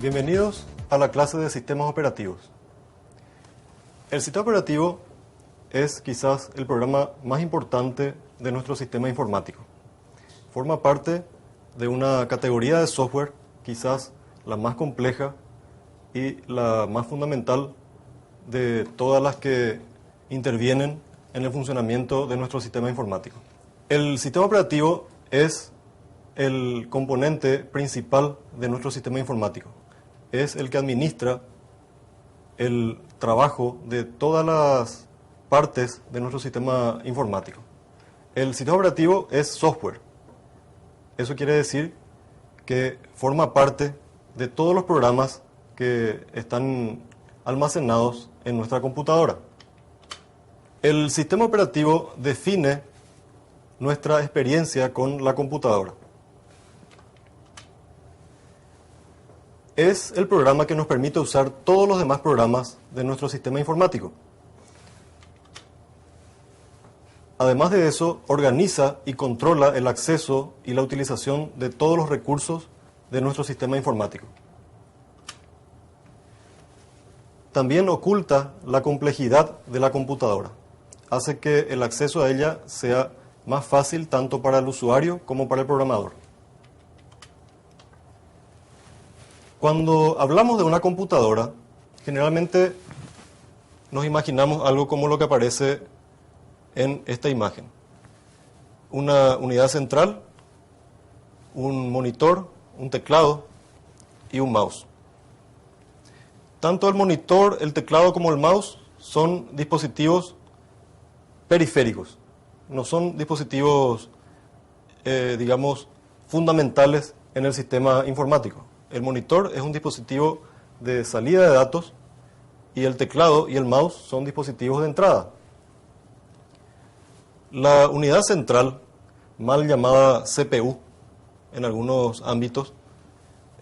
Bienvenidos a la clase de sistemas operativos. El sistema operativo es quizás el programa más importante de nuestro sistema informático. Forma parte de una categoría de software, quizás la más compleja y la más fundamental de todas las que intervienen en el funcionamiento de nuestro sistema informático. El sistema operativo es el componente principal de nuestro sistema informático. Es el que administra el trabajo de todas las partes de nuestro sistema informático. El sistema operativo es software. Eso quiere decir que forma parte de todos los programas que están almacenados en nuestra computadora. El sistema operativo define nuestra experiencia con la computadora. Es el programa que nos permite usar todos los demás programas de nuestro sistema informático. Además de eso, organiza y controla el acceso y la utilización de todos los recursos de nuestro sistema informático. También oculta la complejidad de la computadora. Hace que el acceso a ella sea más fácil tanto para el usuario como para el programador. Cuando hablamos de una computadora, generalmente nos imaginamos algo como lo que aparece en esta imagen. Una unidad central, un monitor, un teclado y un mouse. Tanto el monitor, el teclado como el mouse son dispositivos periféricos. No son dispositivos, fundamentales en el sistema informático. El monitor es un dispositivo de salida de datos y el teclado y el mouse son dispositivos de entrada. La unidad central, mal llamada CPU en algunos ámbitos,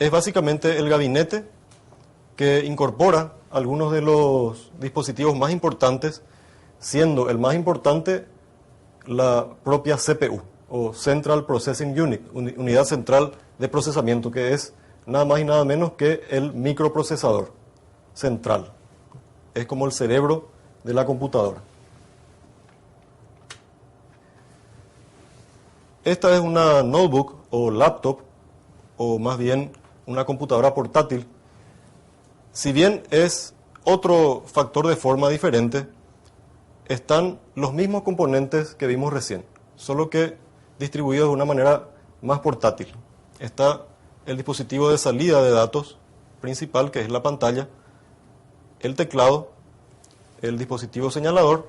es básicamente el gabinete que incorpora algunos de los dispositivos más importantes, siendo el más importante la propia CPU o Central Processing Unit, unidad central de procesamiento, que es nada más y nada menos que el microprocesador central. Es como el cerebro de la computadora. Esta es una notebook o laptop, o más bien una computadora portátil. Si bien es otro factor de forma diferente, están los mismos componentes que vimos recién, solo que distribuidos de una manera más portátil. Está el dispositivo de salida de datos principal, que es la pantalla, el teclado, el dispositivo señalador,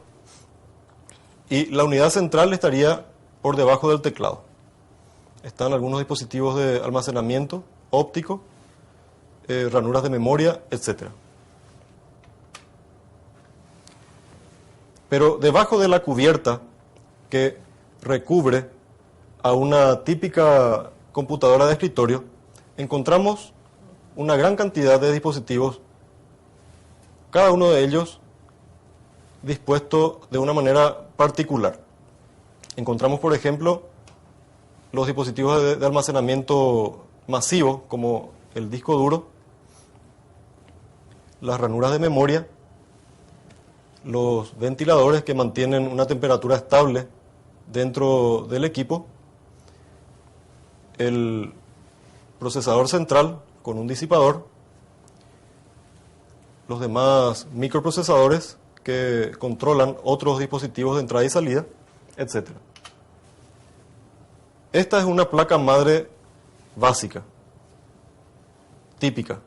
y la unidad central estaría por debajo del teclado. Están algunos dispositivos de almacenamiento óptico, ranuras de memoria, etc. Pero debajo de la cubierta que recubre a una típica computadora de escritorio, encontramos una gran cantidad de dispositivos, cada uno de ellos dispuesto de una manera particular. Encontramos, por ejemplo, los dispositivos de almacenamiento masivo, como el disco duro, las ranuras de memoria, los ventiladores que mantienen una temperatura estable dentro del equipo, el procesador central con un disipador, los demás microprocesadores que controlan otros dispositivos de entrada y salida, etc. Esta es una placa madre básica, típica.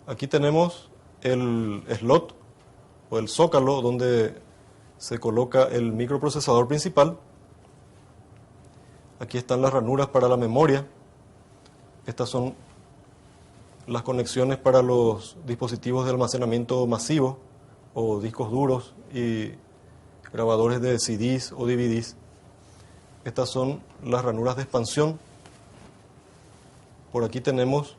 Aquí tenemos el slot o el zócalo donde se coloca el microprocesador principal. Aquí están las ranuras para la memoria. Estas son las conexiones para los dispositivos de almacenamiento masivo o discos duros y grabadores de CDs o DVDs. Estas son las ranuras de expansión. Por aquí tenemos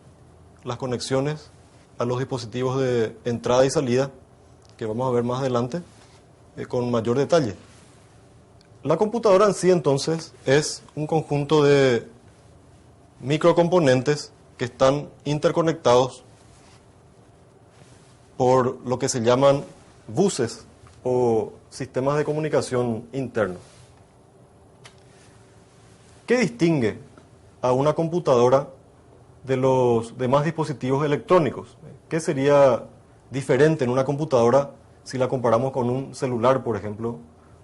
las conexiones a los dispositivos de entrada y salida, que vamos a ver más adelante con mayor detalle. La computadora en sí, entonces, es un conjunto de microcomponentes que están interconectados por lo que se llaman buses o sistemas de comunicación internos. ¿Qué distingue a una computadora de los demás dispositivos electrónicos? ¿Qué sería diferente en una computadora si la comparamos con un celular, por ejemplo,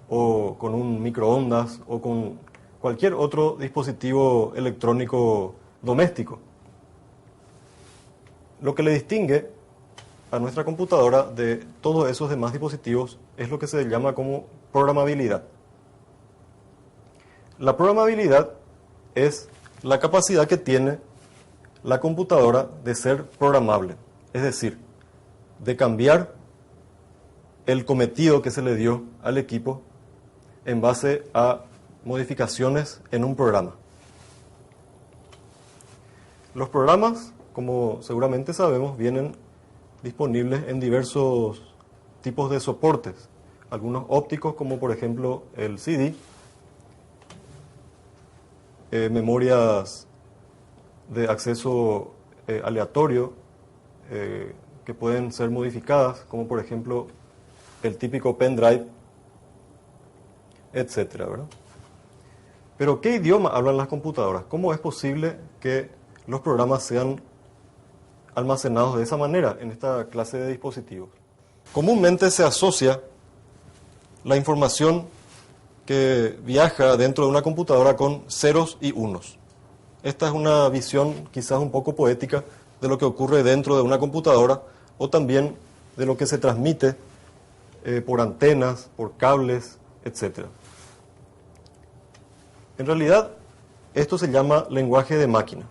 o con un microondas o con cualquier otro dispositivo electrónico doméstico? Lo que le distingue a nuestra computadora de todos esos demás dispositivos es lo que se llama como programabilidad. La programabilidad es la capacidad que tiene la computadora de ser programable, es decir, de cambiar el cometido que se le dio al equipo en base a modificaciones en un programa. Los programas, como seguramente sabemos, vienen disponibles en diversos tipos de soportes, algunos ópticos como por ejemplo el CD, memorias de acceso aleatorio que pueden ser modificadas, como por ejemplo el típico pendrive, etcétera, ¿verdad? Pero ¿qué idioma hablan las computadoras? ¿Cómo es posible que los programas sean almacenados de esa manera en esta clase de dispositivos? Comúnmente se asocia la información que viaja dentro de una computadora con ceros y unos. Esta es una visión quizás un poco poética de lo que ocurre dentro de una computadora o también de lo que se transmite por antenas, por cables, etc. En realidad, esto se llama lenguaje de máquina.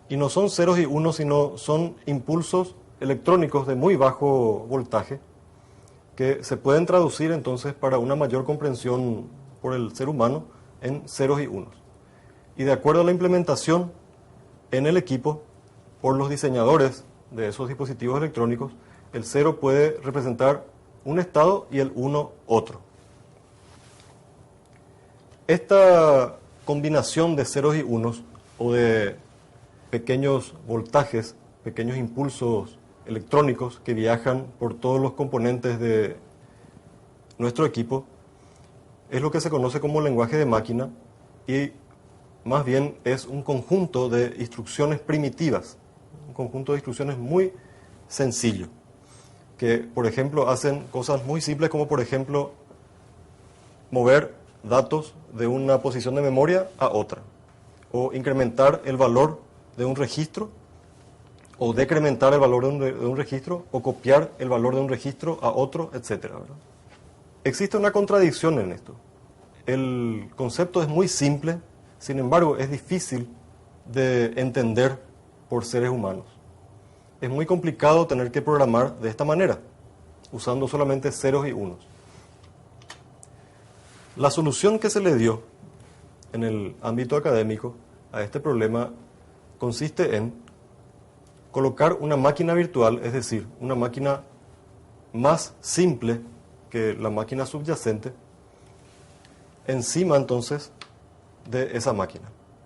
Y no son ceros y unos, sino son impulsos electrónicos de muy bajo voltaje que se pueden traducir entonces para una mayor comprensión por el ser humano en ceros y unos. Y de acuerdo a la implementación en el equipo por los diseñadores de esos dispositivos electrónicos, el 0 puede representar un estado y el 1 otro. Esta combinación de ceros y unos o de pequeños voltajes, pequeños impulsos electrónicos que viajan por todos los componentes de nuestro equipo, es lo que se conoce como lenguaje de máquina y más bien es un conjunto de instrucciones primitivas, un conjunto de instrucciones muy sencillo, que por ejemplo hacen cosas muy simples como por ejemplo mover datos de una posición de memoria a otra, o incrementar el valor de un registro, o decrementar el valor de un registro, o copiar el valor de un registro a otro, etc. ¿verdad? Existe una contradicción en esto. El concepto es muy simple, sin embargo es difícil de entender por seres humanos. Es muy complicado tener que programar de esta manera, usando solamente ceros y unos. La solución que se le dio en el ámbito académico a este problema consiste en colocar una máquina virtual, es decir, una máquina más simple que la máquina subyacente, encima entonces de esa máquina.